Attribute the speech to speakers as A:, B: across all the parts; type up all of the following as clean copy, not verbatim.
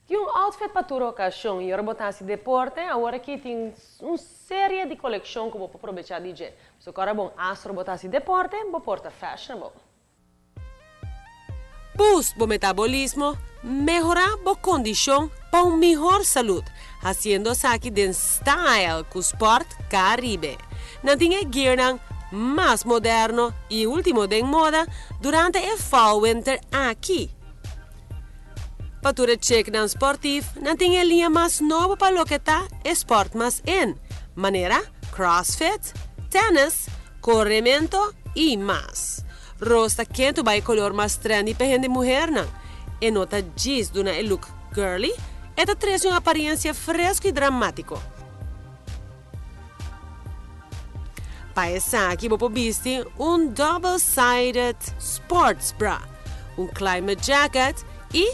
A: Tem um outfit para toda ocasião e botar esse deporte, agora que tem uma série de coleção que vou aproveitar de jeito. Se agora bom, astro botar esse deporte, vou portar fashionable. Boost o metabolismo, mejorar a condição para uma melhor saúde, fazendo aqui de style com o Sport Caribe. Não tem gear mais moderno e último de moda durante o fall winter aqui. Para check dan sportivo, não tem a linha mais nova para o que está sport mais in. Maneira, crossfit, tennis, corrimento e mais. Rosta quente vai color mais trendy para gente mulher, não. E nota jeans duna e look girly, esta traz uma aparência fresca e dramático. Para essa aqui, vou vestir double-sided sports bra, climate jacket e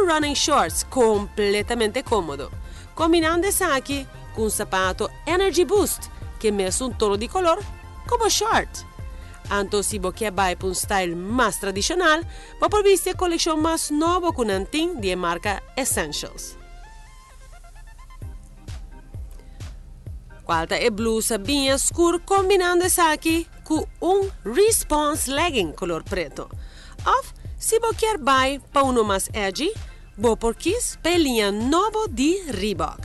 A: running shorts completamente cômodo. Combinando essa aqui com um sapato Energy Boost, que é um tono de color como short. Então, se você vai para style mais tradicional, vou vestir a coleção mais nova com antim de marca Essentials. Qualta é blusa bem escura, combinando essa aqui com response legging color preto. Ou, se você vai para mais edgy, vou por quis pelinha nova de Reebok.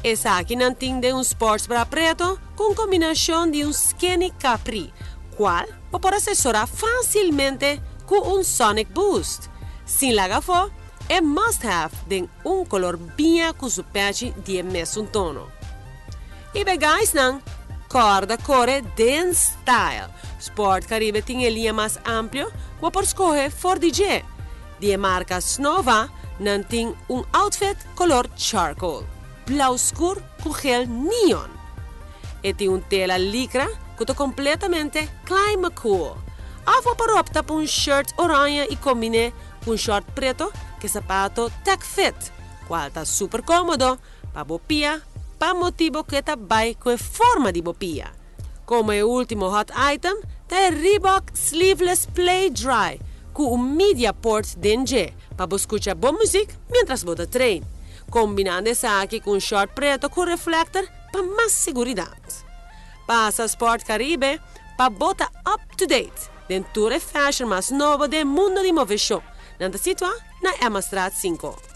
A: Essa aqui não tem de sports bra preto com combinação de skinny capri, qual vou por assessorar facilmente com Sonic Boost. Sem lagafo, é must-have de color bem com su patch de mesmo tono. E guys, não, corda corre de style. Sport Caribe tem a linha mais ampla, vou por escolher for DJ. De marca nova, não tem outfit color charcoal, blau escuro com gel neon. E tem tela licra que está completamente clima cool. Ou vou por optar por shirt orange e combine com short preto que sapato tech fit, qual está super cômodo para bopia, para motivo que está bem com a forma de bopia. Como é o último hot item, tem Reebok Sleeveless Play Dry, com media port dentro, para escutar boa música mientras você treina. Combinando essa aqui com short preto com reflector para mais segurança. Passa Sport Caribe para botar up to date dentro da fashion mais nova do mundo de mover show. Nanda situa na Emma Strat 5.